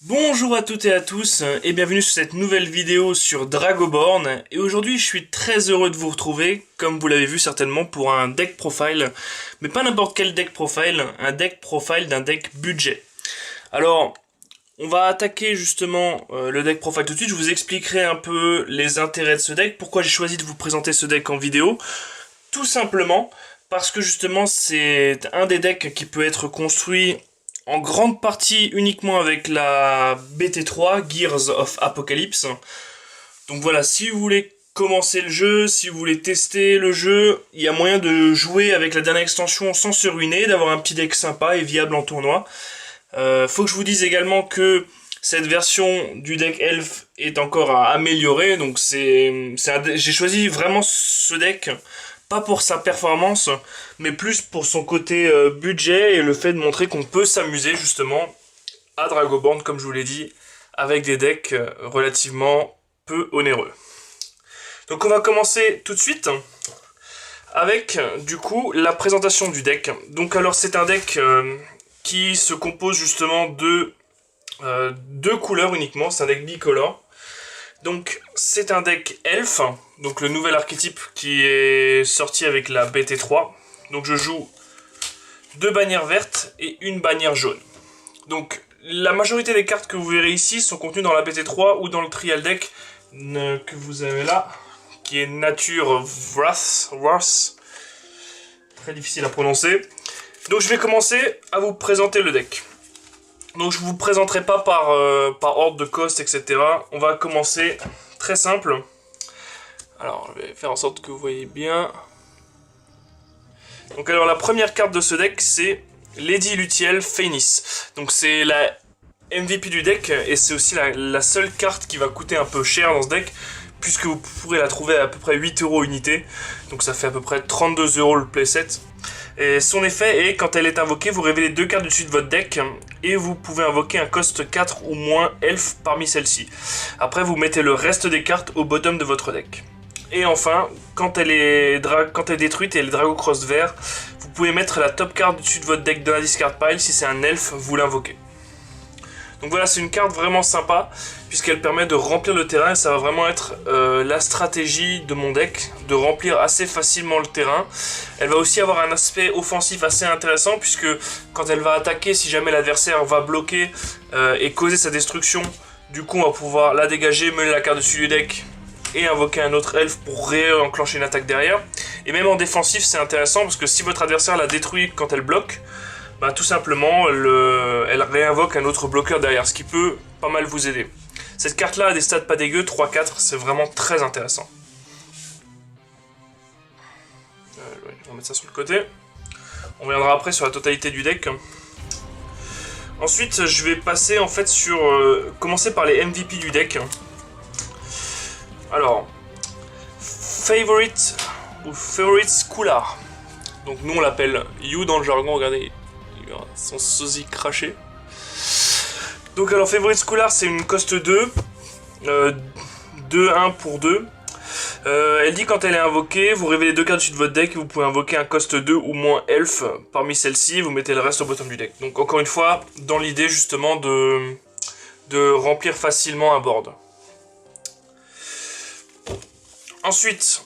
Bonjour à toutes et à tous et bienvenue sur cette nouvelle vidéo sur Dragoborn. Et aujourd'hui je suis très heureux de vous retrouver, comme vous l'avez vu certainement, pour un deck profile. Mais pas n'importe quel deck profile, un deck profile d'un deck budget. Alors, on va attaquer justement le deck profile tout de suite. Je vous expliquerai un peu les intérêts de ce deck, pourquoi j'ai choisi de vous présenter ce deck en vidéo. Tout simplement parce que justement c'est un des decks qui peut être construit en grande partie uniquement avec la BT3, Gears of Apocalypse. Donc voilà, si vous voulez commencer le jeu, si vous voulez tester le jeu, il y a moyen de jouer avec la dernière extension sans se ruiner, d'avoir un petit deck sympa et viable en tournoi. Faut que je vous dise également que cette version du deck Elf est encore à améliorer, donc j'ai choisi vraiment ce deck pas pour sa performance, mais plus pour son côté budget et le fait de montrer qu'on peut s'amuser justement à Dragoborn, comme je vous l'ai dit, avec des decks relativement peu onéreux. Donc on va commencer tout de suite avec du coup la présentation du deck. Donc alors c'est un deck qui se compose justement de deux couleurs uniquement, c'est un deck bicolore. Donc c'est un deck Elf, donc le nouvel archétype qui est sorti avec la BT3. Donc je joue deux bannières vertes et une bannière jaune. Donc la majorité des cartes que vous verrez ici sont contenues dans la BT3 ou dans le trial deck que vous avez là, qui est Nature Wrath, très difficile à prononcer. Donc je vais commencer à vous présenter le deck. Donc je vous présenterai pas par ordre de cost, etc. On va commencer très simple. Alors je vais faire en sorte que vous voyez bien. Donc alors la première carte de ce deck c'est Lady Luthiel Phénis. Donc c'est la MVP du deck et c'est aussi la seule carte qui va coûter un peu cher dans ce deck, puisque vous pourrez la trouver à peu près 8 € unité. Donc ça fait à peu prset 32 € le playset. Et son effet est, quand elle est invoquée, vous révélez deux cartes du dessus de votre deck et vous pouvez invoquer un cost 4 ou moins elfe parmi celles-ci. Après, vous mettez le reste des cartes au bottom de votre deck. Et enfin, quand elle est détruite et le Drago Cross vert, vous pouvez mettre la top carte dessus de votre deck dans la discard pile. Si c'est un elfe, vous l'invoquez. Donc voilà, c'est une carte vraiment sympa, puisqu'elle permet de remplir le terrain, et ça va vraiment être la stratégie de mon deck, de remplir assez facilement le terrain. Elle va aussi avoir un aspect offensif assez intéressant, puisque quand elle va attaquer, si jamais l'adversaire va bloquer et causer sa destruction, du coup on va pouvoir la dégager, mener la carte dessus du deck, et invoquer un autre elfe pour réenclencher une attaque derrière. Et même en défensif, c'est intéressant, parce que si votre adversaire la détruit quand elle bloque, bah, tout simplement, elle réinvoque un autre bloqueur derrière, ce qui peut pas mal vous aider. Cette carte-là a des stats pas dégueu, 3-4, c'est vraiment très intéressant. On va mettre ça sur le côté. On reviendra après sur la totalité du deck. Ensuite, je vais passer en fait sur... commencer par les MVP du deck. Alors, Favorite ou Favorite Schoolar. Donc nous on l'appelle You dans le jargon, regardez. Son sosie craché. Donc alors Favorite Schoolar c'est une cost 2 2-1 pour 2. Elle dit quand elle est invoquée, vous révélez deux cartes dessus de votre deck et vous pouvez invoquer un cost 2 ou moins elfe parmi celles-ci, vous mettez le reste au bottom du deck. Donc encore une fois, dans l'idée justement de remplir facilement un board. Ensuite,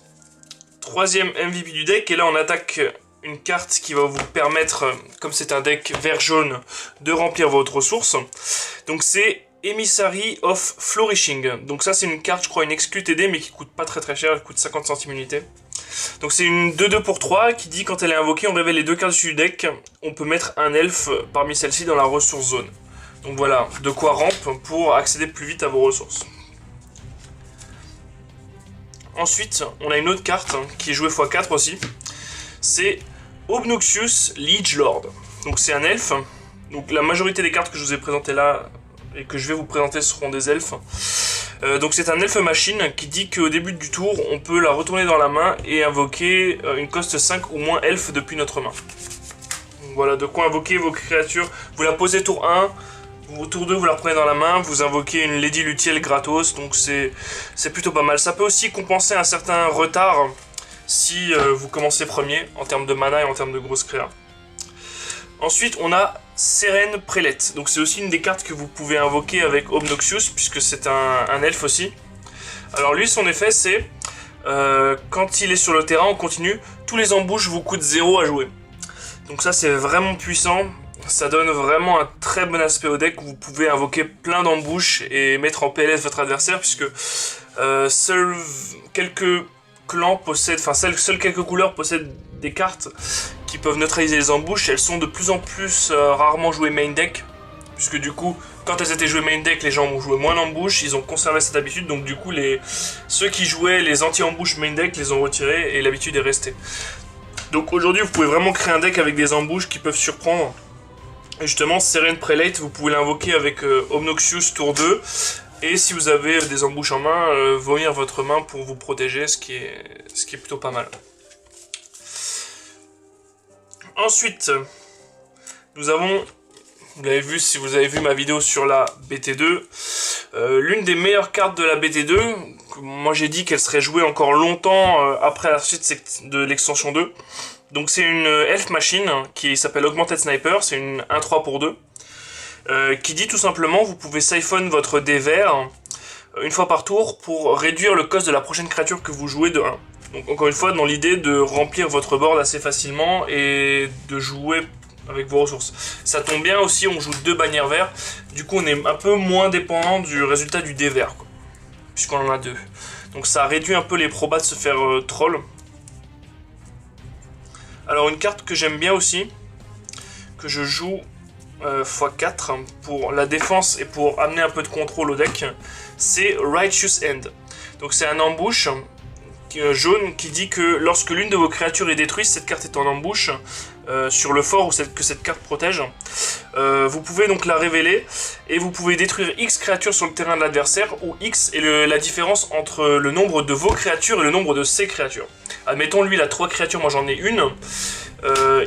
troisième MVP du deck, et là on attaque une carte qui va vous permettre, comme c'est un deck vert-jaune, de remplir votre ressource. Donc c'est Emissary of Flourishing. Donc ça c'est une carte, je crois, une exclue TD, mais qui coûte pas très cher, elle coûte 50 centimes unité. Donc c'est une 2-2 pour 3 qui dit quand elle est invoquée, on révèle les deux cartes du deck, on peut mettre un elfe parmi celles-ci dans la ressource zone. Donc voilà, de quoi ramp pour accéder plus vite à vos ressources. Ensuite, on a une autre carte qui est jouée x4 aussi. C'est Obnoxious Liege Lord. Donc c'est un elfe. Donc la majorité des cartes que je vous ai présentées là et que je vais vous présenter seront des elfes. Donc c'est un elfe machine qui dit qu'au début du tour, on peut la retourner dans la main et invoquer une cost 5 ou moins elfe depuis notre main. Donc voilà, de quoi invoquer vos créatures. Vous la posez tour 1, tour 2 vous la reprenez dans la main, vous invoquez une Lady Luthiel gratos, donc c'est plutôt pas mal. Ça peut aussi compenser un certain retard si vous commencez premier en termes de mana et en termes de grosses créas. Ensuite, on a Seren Prelate. Donc c'est aussi une des cartes que vous pouvez invoquer avec Obnoxious, puisque c'est un elfe aussi. Alors lui, son effet, c'est quand il est sur le terrain en continu, tous les embouches vous coûtent 0 à jouer. Donc ça, c'est vraiment puissant. Ça donne vraiment un très bon aspect au deck où vous pouvez invoquer plein d'embouches et mettre en PLS votre adversaire, puisque seuls quelques clans possèdent, enfin seules quelques couleurs possèdent des cartes qui peuvent neutraliser les embouches. Elles sont de plus en plus rarement jouées main deck, puisque du coup, quand elles étaient jouées main deck, les gens ont joué moins d'embouches, ils ont conservé cette habitude, donc du coup, ceux qui jouaient les anti-embouches main deck les ont retirés et l'habitude est restée. Donc aujourd'hui, vous pouvez vraiment créer un deck avec des embouches qui peuvent surprendre. Et justement, Seren Prelate, vous pouvez l'invoquer avec Obnoxious tour 2. Et si vous avez des embouches en main, vomir votre main pour vous protéger, ce qui est plutôt pas mal. Ensuite, nous avons, vous l'avez vu si vous avez vu ma vidéo sur la BT2, l'une des meilleures cartes de la BT2. Moi j'ai dit qu'elle serait jouée encore longtemps après la suite de l'extension 2. Donc c'est une Elf Machine qui s'appelle Augmented Sniper, c'est une 1-3 pour 2. Qui dit tout simplement, vous pouvez siphon votre dé vert une fois par tour pour réduire le cost de la prochaine créature que vous jouez de 1. Donc encore une fois, dans l'idée de remplir votre board assez facilement et de jouer avec vos ressources. Ça tombe bien aussi, on joue 2 bannières verts, du coup on est un peu moins dépendant du résultat du dé vert, puisqu'on en a 2. Donc ça réduit un peu les probas de se faire troll. Alors une carte que j'aime bien aussi, que je joue x4 pour la défense et pour amener un peu de contrôle au deck, c'est Righteous End. Donc c'est un embouche jaune qui dit que lorsque l'une de vos créatures est détruite, cette carte est en embouche sur le fort que cette carte protège. Vous pouvez donc la révéler et vous pouvez détruire X créatures sur le terrain de l'adversaire, où X est la différence entre le nombre de vos créatures et le nombre de ses créatures. Admettons, lui il a 3 créatures, moi j'en ai une.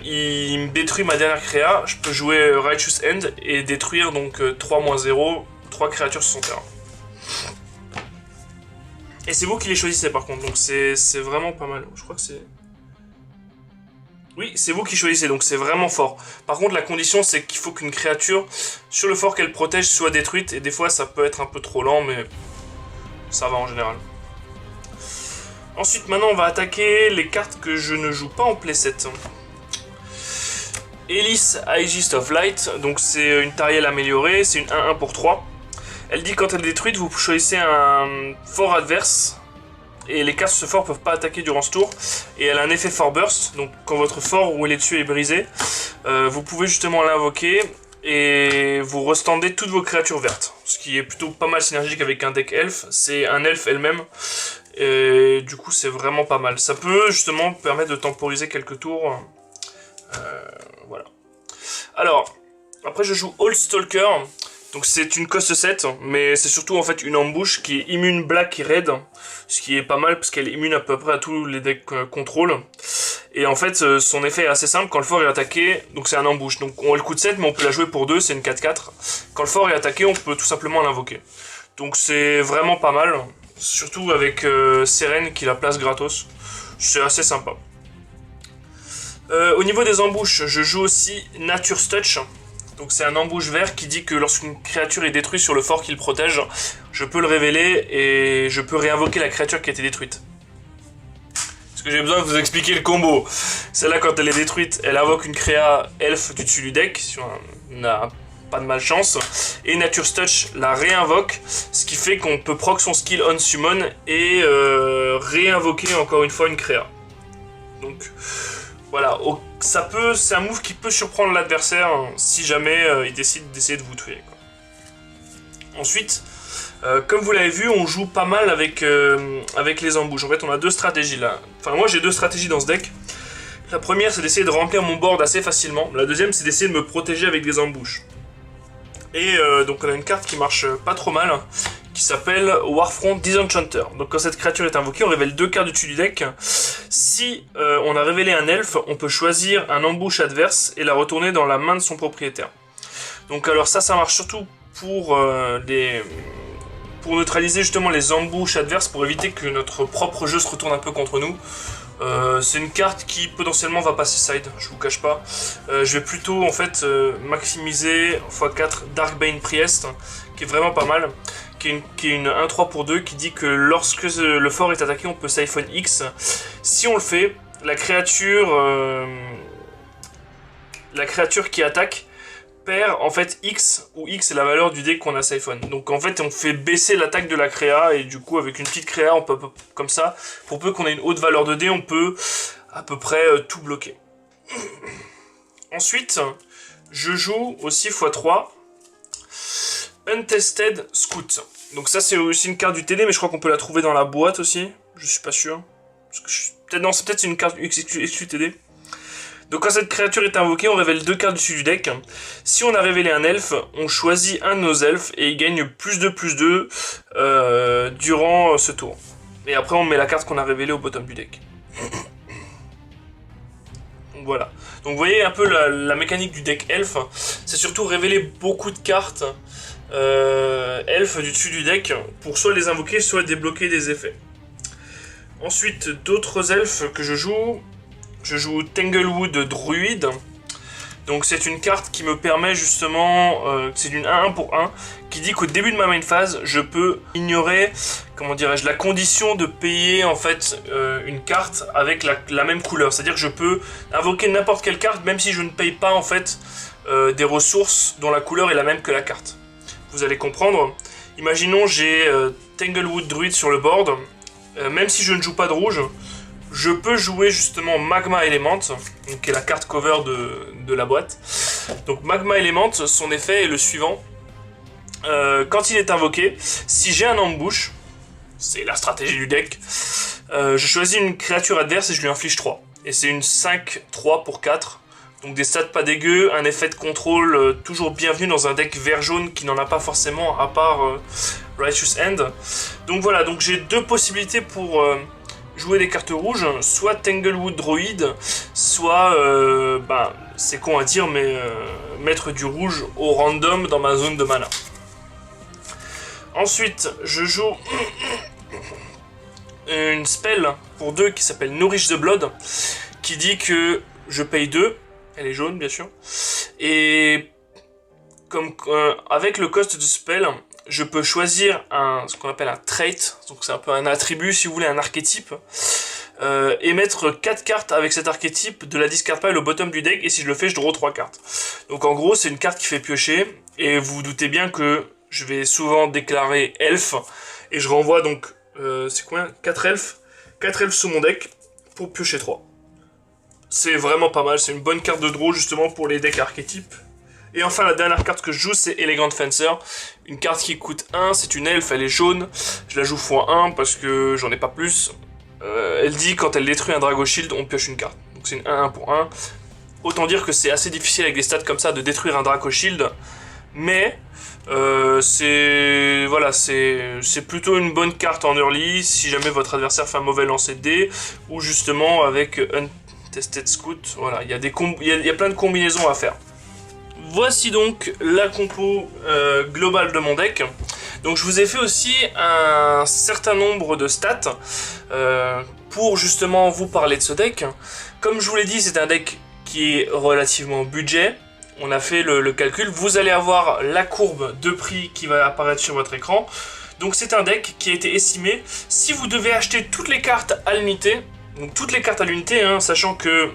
Il me détruit ma dernière créa, je peux jouer Righteous End et détruire donc 3-0, 3 créatures sur son terrain. Et c'est vous qui les choisissez par contre, donc c'est vraiment pas mal. Je crois que c'est... Oui, c'est vous qui choisissez, donc c'est vraiment fort. Par contre, la condition, c'est qu'il faut qu'une créature, sur le fort qu'elle protège, soit détruite. Et des fois, ça peut être un peu trop lent, mais ça va en général. Ensuite, maintenant, on va attaquer les cartes que je ne joue pas en playset. Elis Aegis of Light, donc c'est une Tariel améliorée, c'est une 1-1 pour 3. Elle dit quand elle est détruite, vous choisissez un fort adverse. Et les cartes de ce fort peuvent pas attaquer durant ce tour. Et elle a un effet fort burst, donc quand votre fort où elle est dessus est brisé, vous pouvez justement l'invoquer et vous restandez toutes vos créatures vertes. Ce qui est plutôt pas mal synergique avec un deck elf. C'est un elfe elle-même. Et du coup c'est vraiment pas mal. Ça peut justement permettre de temporiser quelques tours. Voilà. Alors, après je joue Old Stalker. Donc c'est une cost 7, mais c'est surtout en fait une embouche qui est immune black et red, ce qui est pas mal parce qu'elle est immune à peu près à tous les decks contrôle. Et en fait son effet est assez simple, quand le fort est attaqué, donc c'est un embouche, donc on le coûte 7 mais on peut la jouer pour 2, c'est une 4-4. Quand le fort est attaqué, on peut tout simplement l'invoquer. Donc c'est vraiment pas mal, surtout avec Seren qui la place gratos, c'est assez sympa. Au niveau des embouches, je joue aussi Nature's Touch. Donc c'est un embouche vert qui dit que lorsqu'une créature est détruite sur le fort qu'il protège, je peux le révéler et je peux réinvoquer la créature qui a été détruite. Est-ce que j'ai besoin de vous expliquer le combo? Celle-là, quand elle est détruite, elle invoque une créa elfe du dessus du deck, si on n'a pas de malchance, et Nature's Touch la réinvoque, ce qui fait qu'on peut proc son skill on summon et réinvoquer encore une fois une créa. Donc voilà, c'est un move qui peut surprendre l'adversaire si jamais il décide d'essayer de vous tuer, quoi. Ensuite, comme vous l'avez vu, on joue pas mal avec les embouches. En fait, on a 2 stratégies là. Enfin, moi j'ai 2 stratégies dans ce deck. La première, c'est d'essayer de remplir mon board assez facilement. La deuxième, c'est d'essayer de me protéger avec des embouches. Et donc on a une carte qui marche pas trop mal, qui s'appelle Warfront Disenchanter. Donc quand cette créature est invoquée, on révèle 2 cartes du dessus du deck. Si on a révélé un elfe, on peut choisir un embouche adverse et la retourner dans la main de son propriétaire. Donc alors ça marche surtout pour neutraliser justement les embouches adverses, pour éviter que notre propre jeu se retourne un peu contre nous. C'est une carte qui potentiellement va passer side, je vous cache pas. Je vais plutôt en fait maximiser x4 Darkbane Priest, qui est vraiment pas mal, qui est une 1-3 pour 2 qui dit que lorsque le fort est attaqué, on peut siphon X. Si on le fait, la créature qui attaque perd en fait X, où X est la valeur du deck qu'on a siphon. Donc en fait on fait baisser l'attaque de la créa, et du coup avec une petite créa, on peut comme ça, pour peu qu'on ait une haute valeur de dé, on peut à peu près tout bloquer. Ensuite, je joue aussi x3 Untested Scout. Donc ça c'est aussi une carte du TD, mais je crois qu'on peut la trouver dans la boîte aussi, je suis pas sûr. Non, c'est peut-être une carte exclu TD. Donc quand cette créature est invoquée, on révèle 2 cartes dessus du deck. Si on a révélé un elfe, on choisit un de nos elfes et il gagne +2/+2 durant ce tour. Et après on met la carte qu'on a révélée au bottom du deck. Donc voilà. Donc vous voyez un peu la mécanique du deck elfe. C'est surtout révéler beaucoup de cartes elfes du dessus du deck pour soit les invoquer, soit débloquer des effets. Ensuite, d'autres elfes que je joue Tanglewood Druid. Donc c'est une carte qui me permet justement, c'est d'une 1-1 pour 1, qui dit qu'au début de ma main phase, je peux ignorer, comment dirais-je, la condition de payer en fait une carte avec la même couleur. C'est-à-dire que je peux invoquer n'importe quelle carte, même si je ne paye pas en fait des ressources dont la couleur est la même que la carte. Vous allez comprendre. Imaginons j'ai Tanglewood Druid sur le board, même si je ne joue pas de rouge, je peux jouer justement Magma Element, donc qui est la carte cover de la boîte. Donc Magma Element, son effet est le suivant. Quand il est invoqué, si j'ai un ambush, c'est la stratégie du deck, je choisis une créature adverse et je lui inflige 3. Et c'est une 5-3 pour 4. Donc des stats pas dégueux, un effet de contrôle toujours bienvenu dans un deck vert-jaune qui n'en a pas forcément à part Righteous End. Donc voilà, donc j'ai 2 possibilités pour jouer des cartes rouges, soit Tanglewood Druid, soit, c'est con à dire, mais mettre du rouge au random dans ma zone de mana. Ensuite, je joue une spell pour 2 qui s'appelle Nourish the Blood, qui dit que je paye 2, elle est jaune bien sûr, et comme avec le cost de spell, je peux choisir ce qu'on appelle un trait, donc c'est un peu un attribut si vous voulez, un archétype, et mettre 4 cartes avec cet archétype de la discard pile au bottom du deck, et si je le fais je draw 3 cartes. Donc en gros c'est une carte qui fait piocher, et vous vous doutez bien que je vais souvent déclarer elfe, et je renvoie donc, c'est combien 4 elfes 4 elfes sous mon deck, pour piocher 3. C'est vraiment pas mal, c'est une bonne carte de draw justement pour les decks archétypes. Et enfin la dernière carte que je joue c'est Elegant Fencer, une carte qui coûte 1, c'est une elfe, elle est jaune, je la joue x1 parce que j'en ai pas plus. Elle dit quand elle détruit un Drago Shield on pioche une carte, donc c'est une 1-1 pour 1. Autant dire que c'est assez difficile avec des stats comme ça de détruire un Draco Shield, mais c'est plutôt une bonne carte en early si jamais votre adversaire fait un mauvais lancer de dés, ou justement avec Untested Scout, voilà, il y a plein de combinaisons à faire. Voici donc la compo globale de mon deck. Donc je vous ai fait aussi un certain nombre de stats pour justement vous parler de ce deck. Comme je vous l'ai dit, c'est un deck qui est relativement budget. On a fait le calcul, vous allez avoir la courbe de prix qui va apparaître sur votre écran. Donc c'est un deck qui a été estimé, si vous devez acheter toutes les cartes à l'unité, donc toutes les cartes à l'unité, hein, sachant que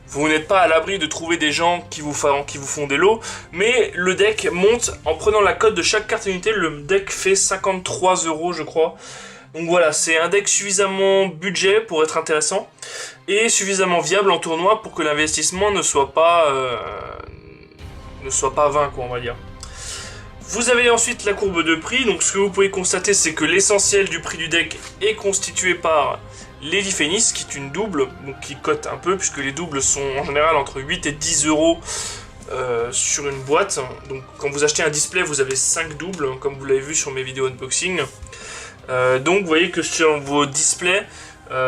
vous n'êtes pas à l'abri de trouver des gens qui vous font des lots, mais le deck monte, en prenant la cote de chaque carte à l'unité, le deck fait 53 € je crois. Donc voilà, c'est un deck suffisamment budget pour être intéressant, et suffisamment viable en tournoi pour que l'investissement ne soit pas vain, quoi, on va dire. Vous avez ensuite la courbe de prix, donc ce que vous pouvez constater c'est que l'essentiel du prix du deck est constitué par Lady Phoenix, qui est une double, donc qui cote un peu, puisque les doubles sont en général entre 8 et 10 € sur une boîte. Donc quand vous achetez un display, vous avez 5 doubles, comme vous l'avez vu sur mes vidéos unboxing. Donc vous voyez que sur vos displays,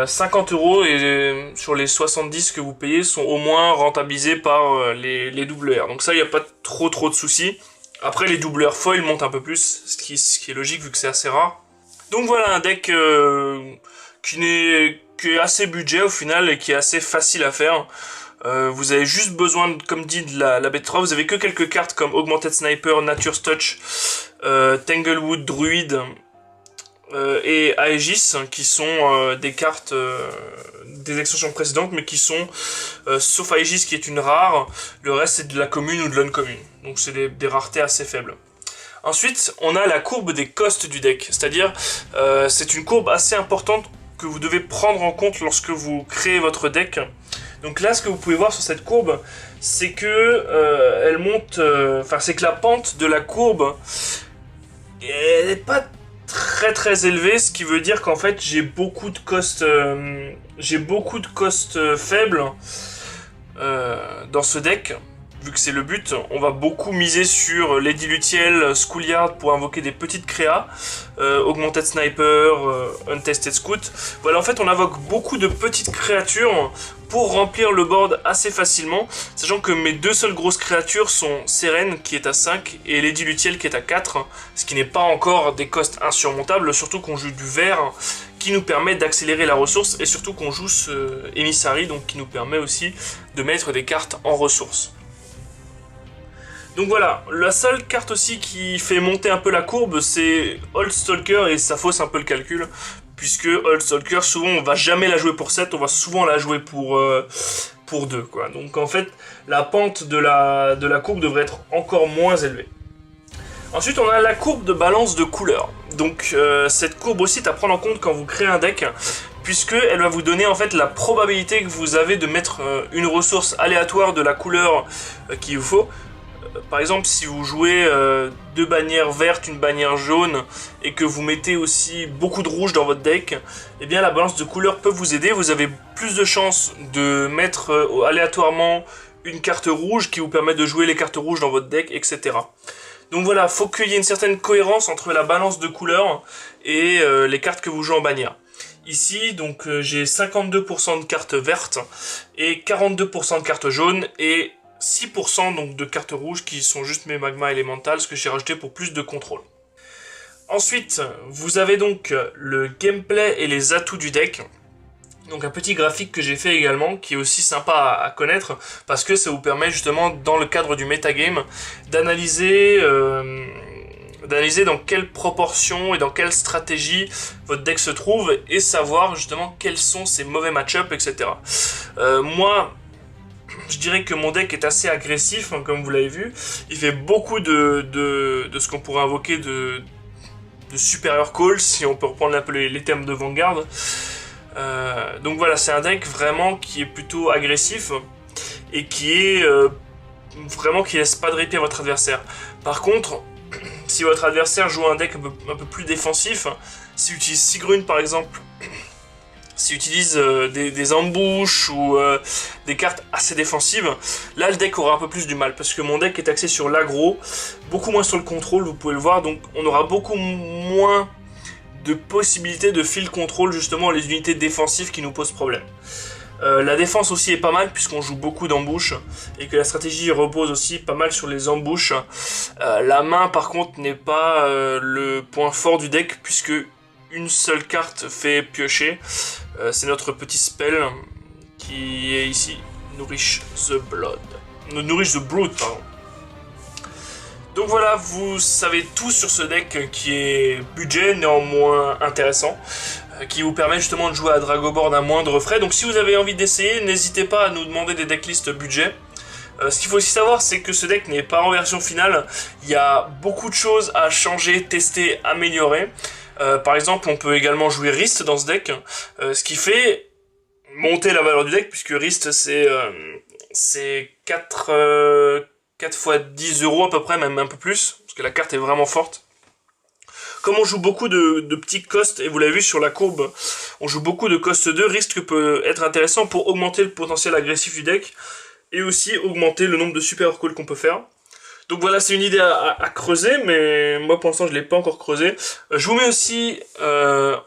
50 € et sur les 70 que vous payez sont au moins rentabilisés par les doubleurs. Donc ça, il n'y a pas trop de soucis. Après, les doubleurs foil montent un peu plus, ce qui est logique vu que c'est assez rare. Donc voilà un deck qui qui est assez budget au final et qui est assez facile à faire. Vous avez juste besoin, comme dit, de la bête 3. Vous avez que quelques cartes comme Augmented Sniper, Nature's Touch, Tanglewood, Druid et Aegis, qui sont des cartes des extensions précédentes, mais qui sont, sauf Aegis qui est une rare, le reste c'est de la commune ou de l'uncommune. Donc c'est des raretés assez faibles. Ensuite, on a la courbe des costs du deck, c'est-à-dire c'est une courbe assez importante que vous devez prendre en compte lorsque vous créez votre deck. Donc là, ce que vous pouvez voir sur cette courbe, c'est que elle monte, c'est que la pente de la courbe, elle n'est pas très élevée, ce qui veut dire qu'en fait j'ai beaucoup de costs, faibles dans ce deck. Vu que c'est le but, on va beaucoup miser sur Lady Luthiel, Schoolyard pour invoquer des petites créas, Augmented Sniper, Untested Scout. Voilà, en fait on invoque beaucoup de petites créatures pour remplir le board assez facilement, sachant que mes deux seules grosses créatures sont Seren qui est à 5 et Lady Luthiel qui est à 4, ce qui n'est pas encore des costs insurmontables, surtout qu'on joue du vert qui nous permet d'accélérer la ressource et surtout qu'on joue ce Emissary, donc qui nous permet aussi de mettre des cartes en ressources. Donc voilà, la seule carte aussi qui fait monter un peu la courbe, c'est Old Stalker, et ça fausse un peu le calcul, puisque Old Stalker, souvent on va jamais la jouer pour 7, on va souvent la jouer pour 2, quoi. Donc en fait, la pente de la courbe devrait être encore moins élevée. Ensuite, on a la courbe de balance de couleurs. Donc cette courbe aussi est à prendre en compte quand vous créez un deck, puisqu'elle va vous donner en fait la probabilité que vous avez de mettre une ressource aléatoire de la couleur qu'il vous faut. Par exemple, si vous jouez 2 bannières vertes, une bannière jaune, et que vous mettez aussi beaucoup de rouge dans votre deck, eh bien la balance de couleurs peut vous aider. Vous avez plus de chances de mettre aléatoirement une carte rouge qui vous permet de jouer les cartes rouges dans votre deck, etc. Donc voilà, faut qu'il y ait une certaine cohérence entre la balance de couleurs et les cartes que vous jouez en bannière. Ici, donc j'ai 52% de cartes vertes et 42% de cartes jaunes et 6% donc de cartes rouges qui sont juste mes magma élémentales, ce que j'ai rajouté pour plus de contrôle. Ensuite, vous avez donc le gameplay et les atouts du deck. Donc un petit graphique que j'ai fait également, qui est aussi sympa à connaître, parce que ça vous permet justement, dans le cadre du metagame, d'analyser dans quelle proportion et dans quelle stratégie votre deck se trouve, et savoir justement quels sont ses mauvais match-up, etc. Moi, je dirais que mon deck est assez agressif, hein, comme vous l'avez vu. Il fait beaucoup de ce qu'on pourrait invoquer de superior calls, si on peut reprendre un peu les termes de Vanguard. Donc voilà, c'est un deck vraiment qui est plutôt agressif et qui est vraiment qui laisse pas de répit à votre adversaire. Par contre, si votre adversaire joue un deck un peu plus défensif, s'il utilise Sigrun par exemple, s'il utilise des embouches ou des cartes assez défensives, là le deck aura un peu plus du mal, parce que mon deck est axé sur l'aggro, beaucoup moins sur le contrôle, vous pouvez le voir, donc on aura beaucoup moins de possibilités de field control justement les unités défensives qui nous posent problème. La défense aussi est pas mal puisqu'on joue beaucoup d'embouches et que la stratégie repose aussi pas mal sur les embouches. La main par contre n'est pas le point fort du deck puisque une seule carte fait piocher. C'est notre petit spell qui est ici, Nourish the Blood. Nourish the Brood, pardon. Donc voilà, vous savez tout sur ce deck qui est budget, néanmoins intéressant, qui vous permet justement de jouer à Dragoborn à moindre frais. Donc si vous avez envie d'essayer, n'hésitez pas à nous demander des decklists budget. Ce qu'il faut aussi savoir, c'est que ce deck n'est pas en version finale. Il y a beaucoup de choses à changer, tester, améliorer. Par exemple, on peut également jouer Rist dans ce deck, ce qui fait monter la valeur du deck, puisque Rist c'est 4 fois 10 € à peu près, même un peu plus, parce que la carte est vraiment forte. Comme on joue beaucoup de petits costs, et vous l'avez vu sur la courbe, on joue beaucoup de cost 2, risque peut être intéressant pour augmenter le potentiel agressif du deck, et aussi augmenter le nombre de super calls qu'on peut faire. Donc voilà, c'est une idée à creuser, mais moi pour l'instant je ne l'ai pas encore creusé. Je vous mets aussi là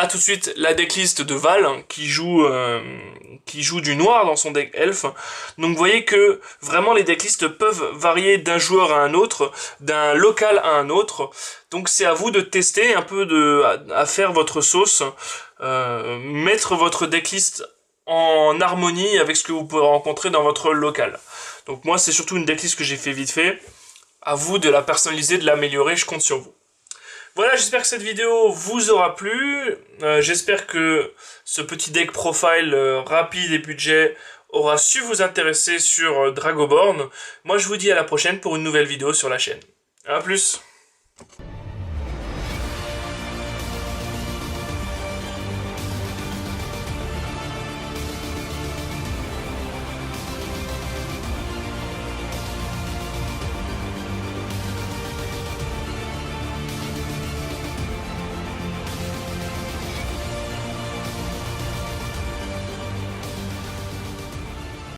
tout de suite la decklist de Val, qui joue qui joue du noir dans son deck elf. Donc vous voyez que vraiment les decklists peuvent varier d'un joueur à un autre, d'un local à un autre. Donc c'est à vous de tester un peu à faire votre sauce, mettre votre decklist en harmonie avec ce que vous pouvez rencontrer dans votre local. Donc moi c'est surtout une decklist que j'ai fait vite fait. À vous de la personnaliser, de l'améliorer, je compte sur vous. Voilà, j'espère que cette vidéo vous aura plu. J'espère que ce petit deck profile rapide et budget aura su vous intéresser sur Dragoborn. Moi, je vous dis à la prochaine pour une nouvelle vidéo sur la chaîne. A plus!